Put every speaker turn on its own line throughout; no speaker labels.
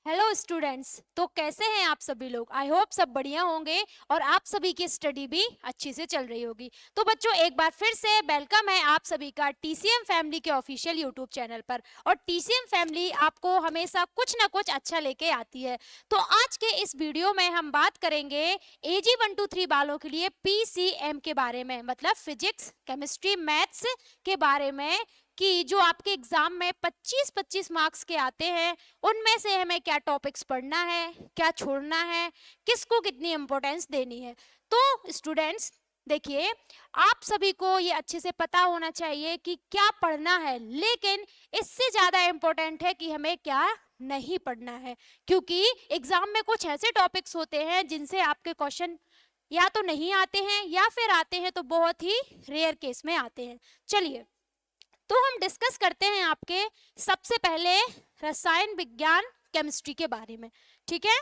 Hello students. तो कैसे हैं आप सभी लोग? आई होप सब बढ़िया होंगे और आप सभी की स्टडी भी अच्छी से चल रही होगी। तो बच्चों, एक बार फिर से वेलकम है आप सभी का टीसीएम फैमिली के ऑफिशियल यूट्यूब चैनल पर। और टीसीएम फैमिली आपको हमेशा कुछ ना कुछ अच्छा लेके आती है। तो आज के इस वीडियो में हम बात करेंगे एजी 1 2 3 वालों के लिए पीसीएम के बारे में, मतलब फिजिक्स केमिस्ट्री मैथ्स के बारे में, कि जो आपके एग्जाम में 25-25 मार्क्स के आते हैं उनमें से हमें क्या टॉपिक्स पढ़ना है, क्या छोड़ना है, किसको कितनी इंपॉर्टेंस देनी है। तो स्टूडेंट्स देखिए, आप सभी को ये अच्छे से पता होना चाहिए कि क्या पढ़ना है, लेकिन इससे ज़्यादा इम्पोर्टेंट है कि हमें क्या नहीं पढ़ना है। क्योंकि एग्जाम में कुछ ऐसे टॉपिक्स होते हैं जिनसे आपके क्वेश्चन या तो नहीं आते हैं या फिर आते हैं तो बहुत ही रेयर केस में आते हैं। चलिए, तो हम डिस्कस करते हैं आपके सबसे पहले रसायन विज्ञान केमिस्ट्री के बारे में। ठीक है,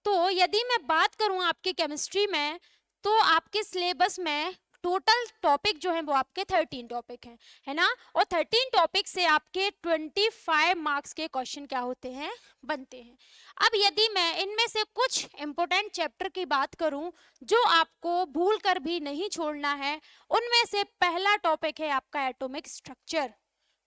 तो यदि मैं बात करूं आपके केमिस्ट्री में, तो आपके सिलेबस में टोटल टॉपिक जो है वो आपके 13 टॉपिक हैं, है ना। और 13 टॉपिक से आपके 25 मार्क्स के क्वेश्चन क्या होते हैं, बनते हैं। अब यदि मैं इनमें से कुछ इंपॉर्टेंट चैप्टर की बात करूं जो आपको भूल कर भी नहीं छोड़ना है, उनमें से पहला टॉपिक है आपका एटॉमिक स्ट्रक्चर,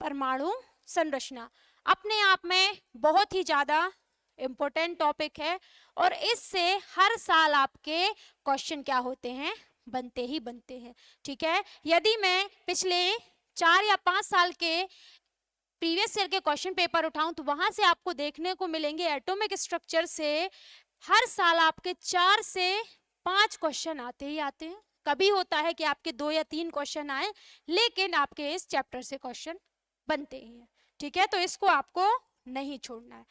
परमाणु संरचना। अपने आप में बहुत ही ज्यादा इम्पोर्टेंट टॉपिक है और इससे हर साल आपके क्वेश्चन क्या होते हैं, बनते ही बनते हैं। ठीक है, यदि मैं पिछले 4 या 5 साल के प्रीवियस ईयर के क्वेश्चन पेपर उठाऊं तो वहां से आपको देखने को मिलेंगे एटॉमिक स्ट्रक्चर से हर साल आपके 4 से 5 क्वेश्चन आते ही आते हैं। कभी होता है कि आपके 2 या 3 क्वेश्चन आए, लेकिन आपके इस चैप्टर से क्वेश्चन बनते ही हैं। ठीक है, तो इसको आपको नहीं छोड़ना है।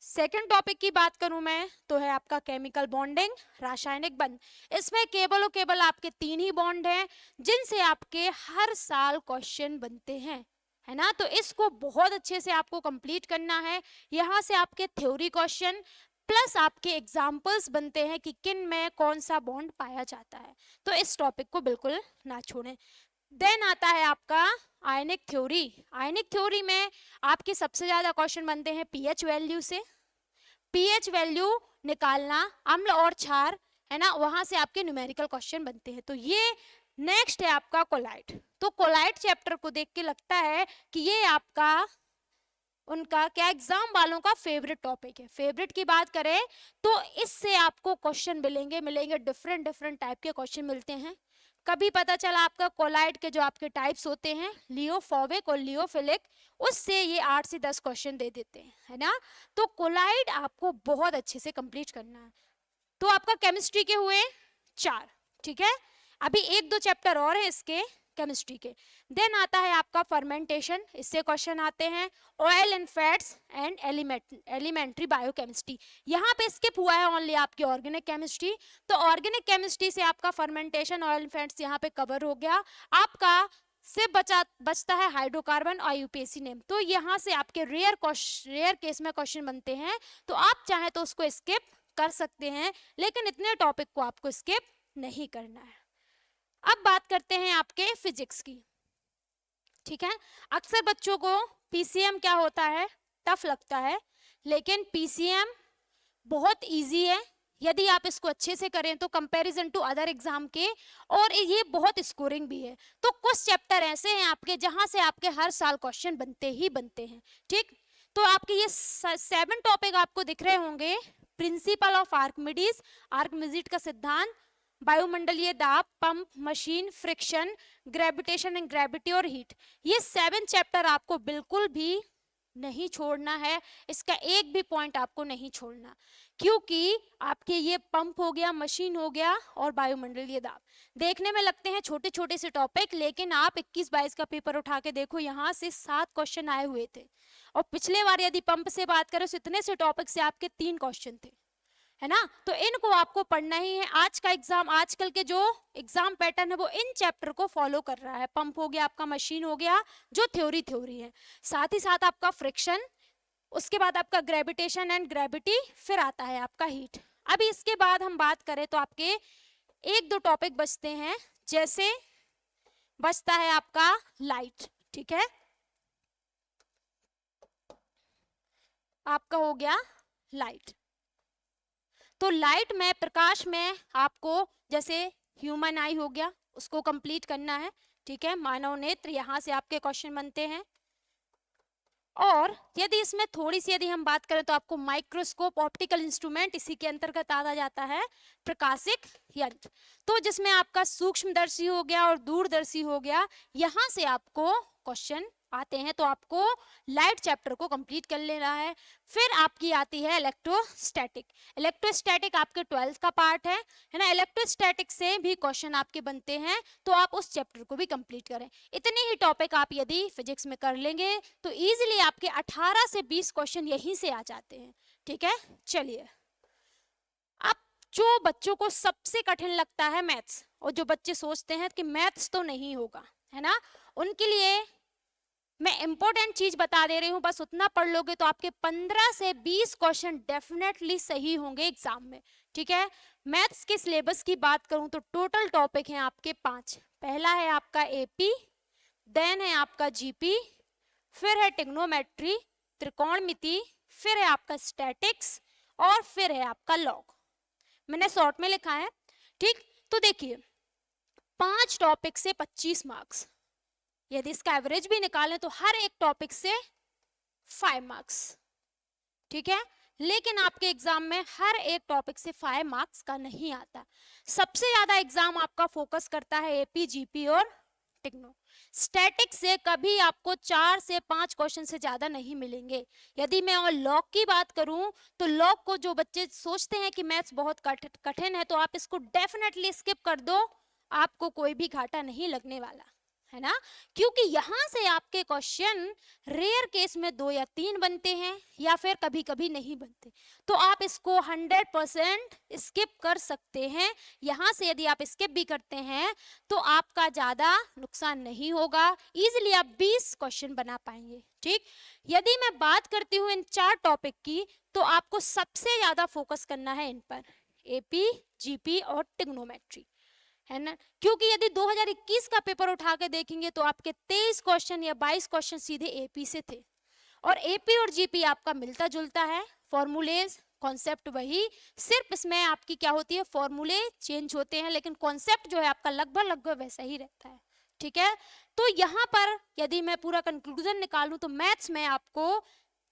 सेकेंड टॉपिक की बात करूं मैं तो है आपका केमिकल बॉन्डिंग, रासायनिक बंध। इसमें केवल और केवल आपके 3 ही बॉन्ड हैं जिनसे आपके हर साल क्वेश्चन बनते हैं, है ना। तो इसको बहुत अच्छे से आपको कंप्लीट करना है। यहाँ से आपके थ्योरी क्वेश्चन प्लस आपके एग्जाम्पल्स बनते हैं कि किन में कौन सा बॉन्ड पाया जाता है। तो इस टॉपिक को बिल्कुल ना छोड़ें। देन आता है आपका आयनिक थ्योरी। आयनिक थ्योरी में आपके सबसे ज्यादा क्वेश्चन बनते हैं पीएच वैल्यू से। पीएच वैल्यू निकालना, अम्ल और क्षार, है ना, वहां से आपके न्यूमेरिकल क्वेश्चन बनते हैं। तो ये नेक्स्ट है आपका कोलाइट। तो कोलाइट चैप्टर को देख के लगता है कि ये आपका उनका क्या एग्जाम वालों का फेवरेट टॉपिक है। फेवरेट की बात करें तो इससे आपको क्वेश्चन मिलेंगे मिलेंगे डिफरेंट डिफरेंट टाइप के क्वेश्चन मिलते हैं। कभी पता चला आपका कोलाइट के जो आपके टाइप्स होते हैं लियोफोबिक और लियोफिलिक, उससे ये 8 से 10 क्वेश्चन दे देते हैं, है ना। तो कोलाइट आपको बहुत अच्छे से कंप्लीट करना है। तो आपका केमिस्ट्री के हुए 4। ठीक है, अभी 1-2 चैप्टर और है इसके केमिस्ट्री के। देन आता है आपका फर्मेंटेशन, इससे क्वेश्चन आते हैं। Oil and fats and elementary biochemistry, यहाँ पे स्किप हुआ है ओनली आपकी ऑर्गेनिक केमिस्ट्री। तो ऑर्गेनिक केमिस्ट्री से आपका फर्मेंटेशन, ऑयल एंड फैट्स यहाँ पे कवर हो गया। आपका से बचता है हाइड्रोकार्बन और यूपीएससी नेम। तो यहाँ से आपके रेयर केस में क्वेश्चन बनते हैं, तो आप चाहें तो उसको स्किप कर सकते हैं, लेकिन इतने टॉपिक को आपको स्किप नहीं करना है। अब बात करते हैं आपके फिजिक्स की। ठीक है, अक्सर बच्चों को पीसीएम क्या होता है, टफ लगता है, लेकिन पीसीएम बहुत इजी है यदि आप इसको अच्छे से करें तो कंपैरिजन टू अदर एग्जाम के, और ये बहुत स्कोरिंग भी है। तो कुछ चैप्टर ऐसे हैं आपके जहां से आपके हर साल क्वेश्चन बनते ही बनते हैं। ठीक, तो आपके ये 7 टॉपिक आपको दिख रहे होंगे। प्रिंसिपल ऑफ आर्किमिडीज, आर्किमिडीज का सिद्धांत, वायुमंडलीय दाब, pump, machine, friction, gravitation and gravity और हीट। ये 7 चैप्टर आपको बिल्कुल भी नहीं छोड़ना है। इसका एक भी पॉइंट आपको नहीं छोड़ना, क्योंकि आपके ये पंप हो गया, मशीन हो गया और वायुमंडलीय दाब देखने में लगते हैं छोटे छोटे से टॉपिक, लेकिन आप 21-22 का पेपर उठा के देखो, यहाँ से 7 क्वेश्चन आए हुए थे। और पिछले बार यदि पंप से बात करें तो इतने से टॉपिक से आपके 3 क्वेश्चन थे, है ना। तो इनको आपको पढ़ना ही है। आज का एग्जाम, आजकल के जो एग्जाम पैटर्न है वो इन चैप्टर को फॉलो कर रहा है। पंप हो गया आपका, मशीन हो गया जो थ्योरी है, साथ ही साथ आपका फ्रिक्शन, उसके बाद आपका ग्रेविटेशन एंड ग्रेविटी, फिर आता है आपका हीट। अभी इसके बाद हम बात करें तो आपके 1-2 टॉपिक बचते हैं, जैसे बचता है आपका लाइट। ठीक है, आपका हो गया लाइट। तो लाइट में, प्रकाश में आपको जैसे ह्यूमन आई हो गया, उसको कंप्लीट करना है, ठीक है, मानव नेत्र, यहाँ से आपके क्वेश्चन बनते हैं। और यदि इसमें थोड़ी सी यदि हम बात करें तो आपको माइक्रोस्कोप, ऑप्टिकल इंस्ट्रूमेंट इसी के अंतर्गत आ जाता है, प्रकाशिक यंत्र, तो जिसमें आपका सूक्ष्मदर्शी हो गया और दूरदर्शी हो गया, यहाँ से आपको क्वेश्चन आते हैं। तो आपको लाइट चैप्टर को कंप्लीट कर लेना है। फिर आपकी आती है इलेक्ट्रोस्टैटिक। इलेक्ट्रोस्टैटिक आपके 12th का पार्ट है ना। इलेक्ट्रोस्टैटिक से भी क्वेश्चन आपके बनते हैं, तो आप उस चैप्टर को भी कंप्लीट करें। इतने ही टॉपिक आप यदि फिजिक्स में कर लेंगे तो इजीली आपके 18 से 20 क्वेश्चन यहीं से आ जाते हैं, ठीक है। चलिए, अब जो बच्चों को सबसे कठिन लगता है मैथ्स, और जो बच्चे सोचते हैं कि मैथ्स तो नहीं होगा, है ना, उनके लिए मैं इंपॉर्टेंट चीज बता दे रही हूँ, बस उतना पढ़ लोगे तो आपके 15 से 20 क्वेश्चन डेफिनेटली सही होंगे एग्जाम में, ठीक है। मैथ्स के सिलेबस की बात करूं तो टोटल टॉपिक हैं आपके 5। पहला है आपका एपी, देन है आपका जीपी, फिर है ट्रिग्नोमेट्री, त्रिकोणमिति, फिर है आपका स्टैटिक्स, और फिर है आपका लॉग। मैंने शॉर्ट में लिखा है, ठीक। तो देखिए, 5 टॉपिक से 25 मार्क्स, यदि इसका एवरेज भी निकालें तो हर एक टॉपिक से 5 मार्क्स, ठीक है। लेकिन आपके एग्जाम में हर एक टॉपिक से 5 मार्क्स का नहीं आता। सबसे ज्यादा एग्जाम आपका फोकस करता है एपी, जीपी और टिग्नो। स्टैटिक से कभी आपको 4 से 5 क्वेश्चन से ज्यादा नहीं मिलेंगे। यदि मैं और लॉग की बात करूं तो लॉग को जो बच्चे सोचते हैं कि मैथ्स बहुत कठिन है, तो आप इसको डेफिनेटली स्किप कर दो, आपको कोई भी घाटा नहीं लगने वाला, है ना। क्योंकि यहाँ से आपके क्वेश्चन रेयर केस में 2 या 3 बनते हैं, या फिर कभी कभी नहीं बनते, तो आप इसको 100% स्किप कर सकते हैं। यहाँ से यदि आप स्किप भी करते हैं तो आपका ज्यादा नुकसान नहीं होगा, इजीली आप 20 क्वेश्चन बना पाएंगे, ठीक। यदि मैं बात करती हूँ इन 4 टॉपिक की, तो आपको सबसे ज्यादा फोकस करना है इन पर, एपी, जीपी और ट्रिग्नोमेट्री, है ना। क्योंकि यदि 2021 का पेपर उठा के देखेंगे तो आपके 23 क्वेश्चन या 22 क्वेश्चन सीधे एपी से थे, और एपी और जीपी आपका मिलता जुलता है, फॉर्मूलेज, कॉन्सेप्ट वही, सिर्फ इसमें आपकी क्या होती है, फॉर्मूले चेंज होते हैं, लेकिन कॉन्सेप्ट जो है आपका लगभग वैसा ही रहता है, ठीक है। तो यहाँ पर यदि मैं पूरा कंक्लूजन निकालूं तो मैथ्स में आपको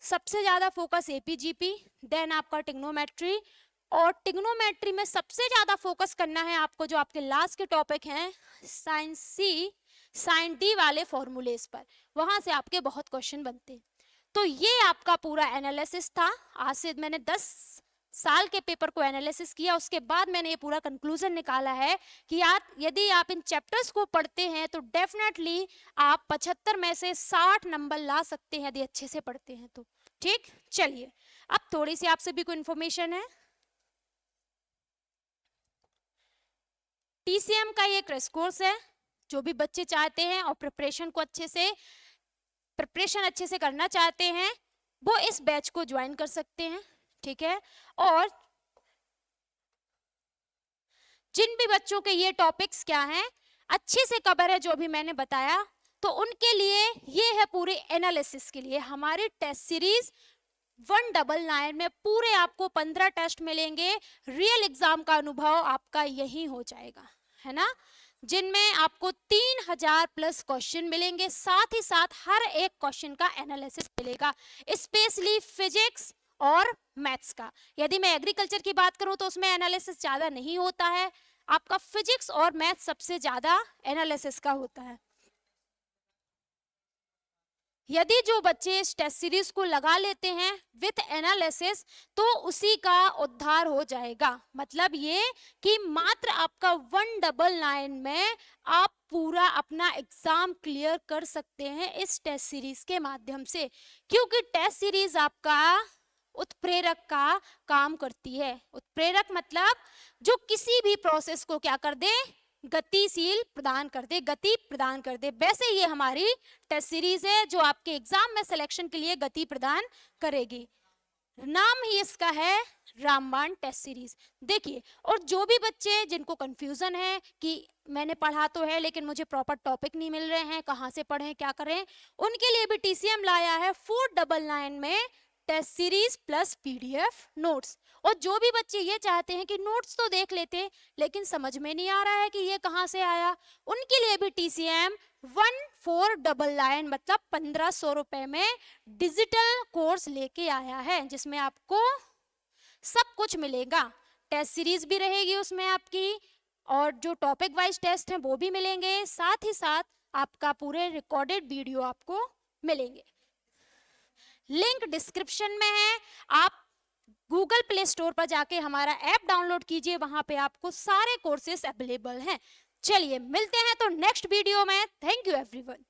सबसे ज्यादा फोकस एपी, जीपी, देन आपका ट्रिग्नोमेट्री, और ट्रिग्नोमेट्री में सबसे ज्यादा फोकस करना है आपको जो आपके लास्ट के टॉपिक हैं साइन सी, साइन डी वाले फॉर्मूलेस पर, वहां से आपके बहुत क्वेश्चन बनते हैं। तो ये आपका पूरा एनालिसिस था। आज से मैंने 10 साल के पेपर को एनालिसिस किया, उसके बाद मैंने ये पूरा कंक्लूजन निकाला है कि यदि आप इन चैप्टर्स को पढ़ते हैं तो डेफिनेटली आप 75 में से 60 नंबर ला सकते हैं, यदि अच्छे से पढ़ते हैं तो, ठीक। चलिए, अब थोड़ी सी आपसे भी कोई इन्फॉर्मेशन है। टीसीएम का ये क्रैश कोर्स है, जो भी बच्चे चाहते हैं और प्रिपरेशन अच्छे से करना चाहते हैं वो इस बैच को ज्वाइन कर सकते हैं, ठीक है। और जिन भी बच्चों के ये टॉपिक्स क्या हैं अच्छे से कवर है जो भी मैंने बताया, तो उनके लिए ये है पूरे एनालिसिस के लिए हमारी टेस्ट सीरीज 199 में पूरे आपको 15 टेस्ट मिलेंगे। रियल एग्जाम का अनुभव आपका यही हो जाएगा, है ना, जिनमें आपको 3000 प्लस क्वेश्चन मिलेंगे, साथ ही साथ हर एक क्वेश्चन का एनालिसिस मिलेगा, स्पेशली फिजिक्स और मैथ्स का। यदि मैं एग्रीकल्चर की बात करूं तो उसमें एनालिसिस ज्यादा नहीं होता है, आपका फिजिक्स और मैथ्स सबसे ज्यादा एनालिसिस का होता है। यदि जो बच्चे इस टेस्ट सीरीज को लगा लेते हैं विथ एनालिसिस तो उसी का उद्धार हो जाएगा। मतलब ये कि मात्र आपका 199 में आप पूरा अपना एग्जाम क्लियर कर सकते हैं इस टेस्ट सीरीज के माध्यम से, क्योंकि टेस्ट सीरीज आपका उत्प्रेरक का काम करती है। उत्प्रेरक मतलब जो किसी भी प्रोसेस को क्या कर दे, गतिशील प्रदान कर दे, गति प्रदान कर दे। वैसे ये हमारी टेस्ट सीरीज है जो आपके एग्जाम में सिलेक्शन के लिए गति प्रदान करेगी। नाम ही इसका है रामबाण टेस्ट सीरीज। देखिए, और जो भी बच्चे जिनको कंफ्यूजन है कि मैंने पढ़ा तो है लेकिन मुझे प्रॉपर टॉपिक नहीं मिल रहे हैं, कहाँ से पढ़ें क्या करें, उनके लिए भी टीसीएम लाया है 499 में test series plus PDF notes. और जो भी बच्चे ये चाहते हैं कि नोट्स तो देख लेते लेकिन समझ में नहीं आ रहा है कि ये कहाँ से आया, उनके लिए भी TCM 1499 मतलब 1500 रुपए में डिजिटल कोर्स लेके आया है, जिसमें आपको सब कुछ मिलेगा। टेस्ट सीरीज भी रहेगी उसमें आपकी, और जो टॉपिक वाइज टेस्ट हैं वो भी मिलेंगे, साथ ही साथ आपका पूरे रिकॉर्डेड वीडियो आपको मिलेंगे। लिंक डिस्क्रिप्शन में है, आप गूगल प्ले स्टोर पर जाके हमारा ऐप डाउनलोड कीजिए, वहां पे आपको सारे कोर्सेस अवेलेबल हैं। चलिए मिलते हैं तो नेक्स्ट वीडियो में। Thank you everyone.